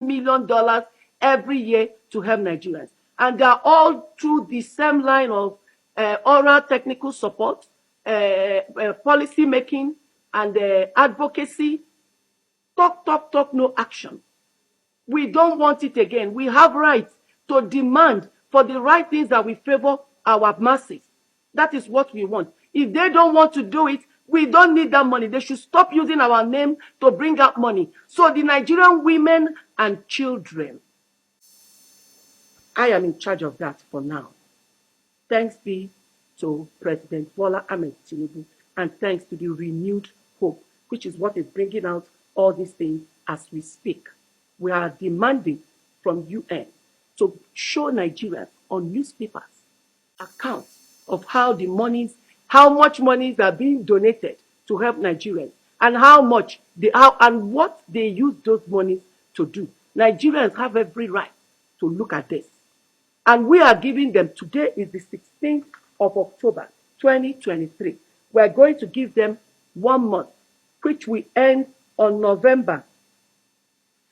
million every year to help Nigerians. And they are all through the same line of oral technical support, policy making, and advocacy. Talk, talk, talk, no action. We don't want it again. We have rights to demand for the right things that will favor our masses. That is what we want. If they don't want to do it, we don't need that money. They should stop using our name to bring out money. So the Nigerian women and children, I am in charge of that for now. Thanks be to President Bola Ahmed Tinubu, and thanks to the renewed hope, which is what is bringing out all these things as we speak. We are demanding from UN to show Nigerians on newspapers accounts of how much monies are being donated to help Nigerians, and and what they use those monies to do. Nigerians have every right to look at this. And we are giving them, today is the 16th of October, 2023. We're going to give them 1 month, which will end on November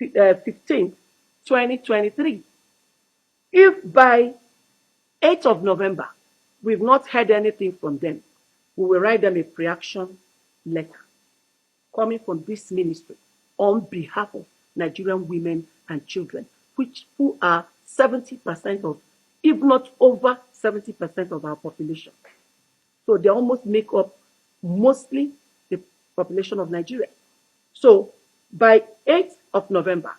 15th, 2023. If by 8th of November, we've not heard anything from them, we will write them a pre-action letter coming from this ministry on behalf of Nigerian women and children, who are 70% of, if not over 70% of our population. So they almost make up mostly the population of Nigeria. So by 8th of November,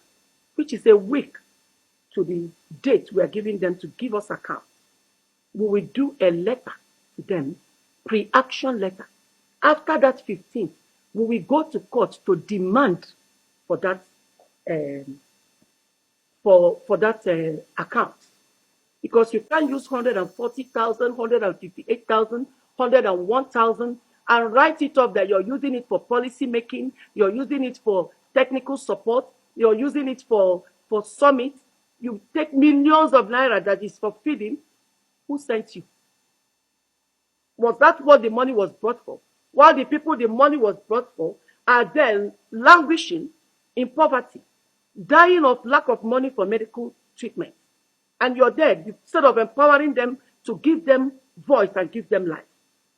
which is a week to the date we are giving them to give us account, we will do a letter to them, pre-action letter. After that 15th, we will go to court to demand for that account, because you can't use 140,000, 158,000, 101,000 and write it up that you're using it for policy making, you're using it for technical support, you're using it for summit. You take millions of naira that is for feeding. Who sent you? Was that what the money was brought for? While the people the money was brought for are then languishing in poverty, dying of lack of money for medical treatment. And you're there, instead of empowering them to give them voice and give them life.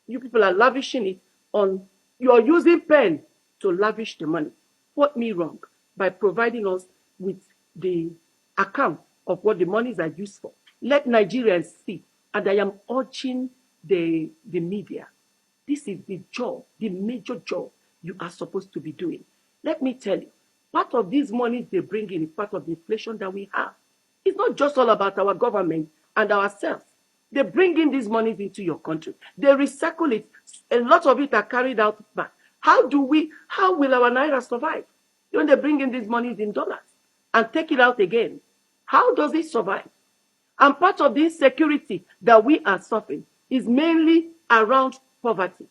You people are lavishing it on, you're using pen to lavish the money. Quote me wrong by providing us with the account of what the monies are used for. Let Nigerians see, and I am urging the media, this is the job, the major job you are supposed to be doing. Let me tell you, part of these monies they bring in is part of the inflation that we have. It's not just all about our government and ourselves. They bring in these monies into your country. They recycle it. A lot of it are carried out back. How will our naira survive when they bring in these monies in dollars and take it out again? How does it survive? And part of the insecurity that we are suffering is mainly around poverty.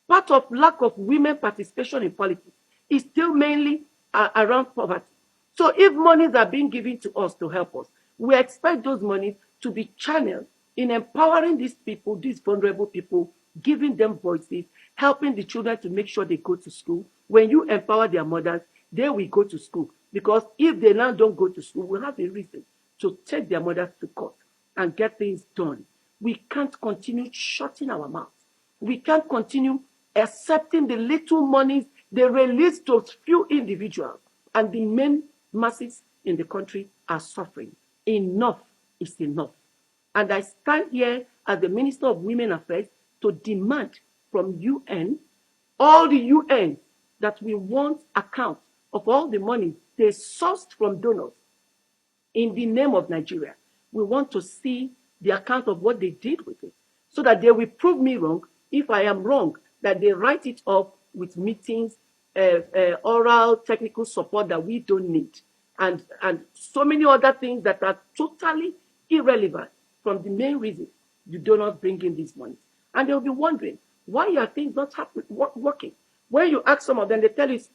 Part of lack of women participation in politics is still mainly around poverty. So if monies are being given to us to help us, we expect those monies to be channeled in empowering these people, these vulnerable people, giving them voices, helping the children to make sure they go to school. When you empower their mothers, they will go to school. Because if they now don't go to school, we'll have a reason to take their mothers to court and get things done. We can't continue shutting our mouths. We can't continue accepting the little monies they release to few individuals, and the main masses in the country are suffering. Enough is enough. And I stand here as the Minister of Women Affairs to demand from UN, all the UN, that we want account of all the money they sourced from donors in the name of Nigeria. We want to see the account of what they did with it, so that they will prove me wrong. If I am wrong, that they write it up with meetings, oral technical support that we don't need, and so many other things that are totally irrelevant from the main reason you do not bring in these monies. And they'll be wondering, why are things not working? When you ask some of them, they tell you it's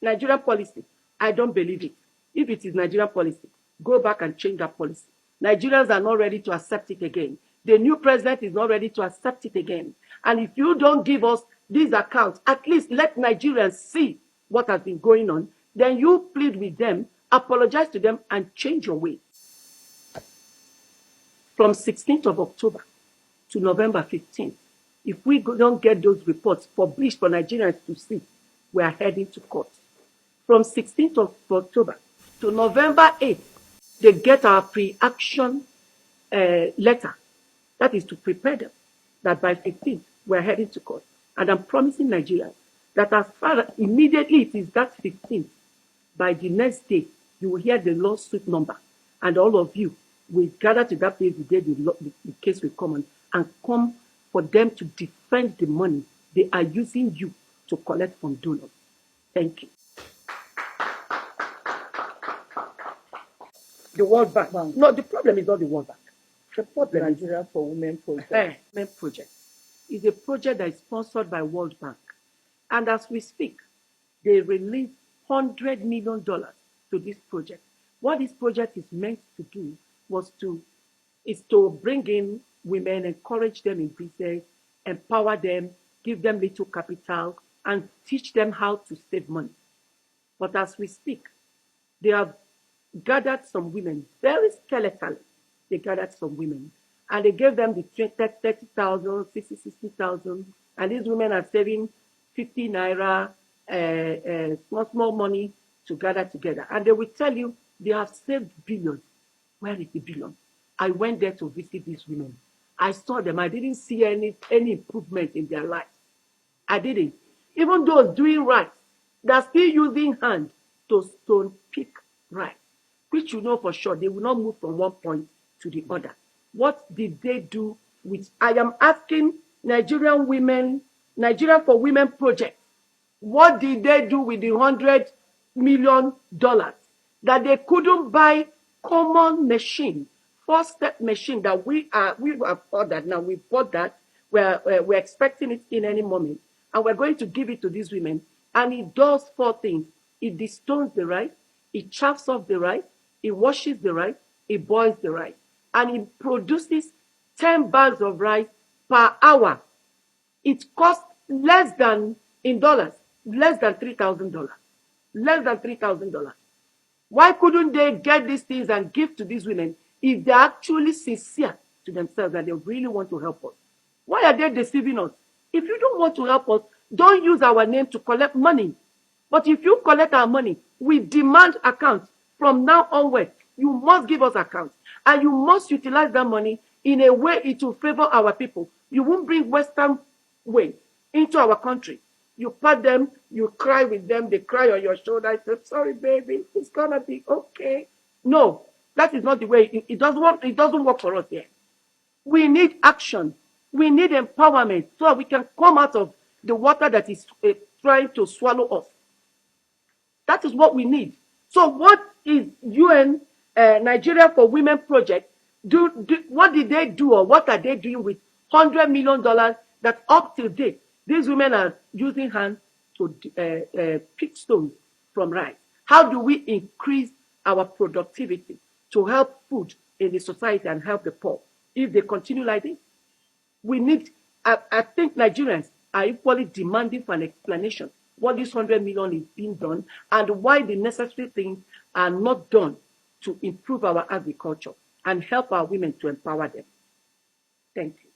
Nigerian policy. I don't believe it. If it is Nigerian policy, go back and change that policy. Nigerians are not ready to accept it again. The new president is not ready to accept it again. And if you don't give us these accounts, at least let Nigerians see what has been going on. Then you plead with them Apologize to them and change your way. From 16th of October to November 15th, if we don't get those reports published for Nigerians to see, we are heading to court. From 16th of October to November 8th, they get our pre-action letter. That is to prepare them that by 15th, we're heading to court. And I'm promising Nigerians that as far as immediately it is that 15th, by the next day, you will hear the lawsuit number. And all of you will gather to that place the day the case will come on and come for them to defend the money they are using you to collect from donors. Thank you. The World Bank. Wow. No, the problem is not the World Bank. The problem is Nigeria for Women Project. Women Project is a project that is sponsored by World Bank. And as we speak, they released $100 million to this project. What this project is meant to do is to bring in women, encourage them in business, empower them, give them little capital, and teach them how to save money. But as we speak, they have gathered some women, very skeletally. They gathered some women, and they gave them the 30,000, 60,000, and these women are saving 50 naira, small money to gather together. And they will tell you they have saved billions. Where is the billion? I went there to visit these women. I saw them. I didn't see any improvement in their lives. I didn't. Even those doing right, they're still using hand to stone pick rice, which you know for sure they will not move from one point to the other. What did they do with? I am asking Nigeria for Women Project, what did they do with the $100 million that they couldn't buy common machine, first-step machine that we have ordered now. We bought that. We're expecting it in any moment, and we're going to give it to these women. And it does 4 things. It destones the rice, it chaffs off the rice, it washes the rice, it boils the rice, and it produces 10 bags of rice per hour. It costs less than, in dollars, less than $3,000. Less than $3,000. Why couldn't they get these things and give to these women if they're actually sincere to themselves that they really want to help us? Why are they deceiving us? If you don't want to help us, don't use our name to collect money. But if you collect our money, we demand accounts. From now onward, you must give us accounts. And you must utilize that money in a way it will favor our people. You won't bring Western way into our country. You pat them, you cry with them, they cry on your shoulder. I say, sorry, baby, it's gonna be okay. No, that is not the way. It doesn't work for us here. We need action. We need empowerment so we can come out of the water that is trying to swallow us. That is what we need. So what is UN Nigeria for Women Project what did they do, or what are they doing with $100 million that up to date these women are using hands to pick stones from rice? How do we increase our productivity to help food in the society and help the poor? If they continue like this, we need, I think Nigerians are equally demanding for an explanation what this $100 million is being done and why the necessary things are not done to improve our agriculture and help our women to empower them. Thank you.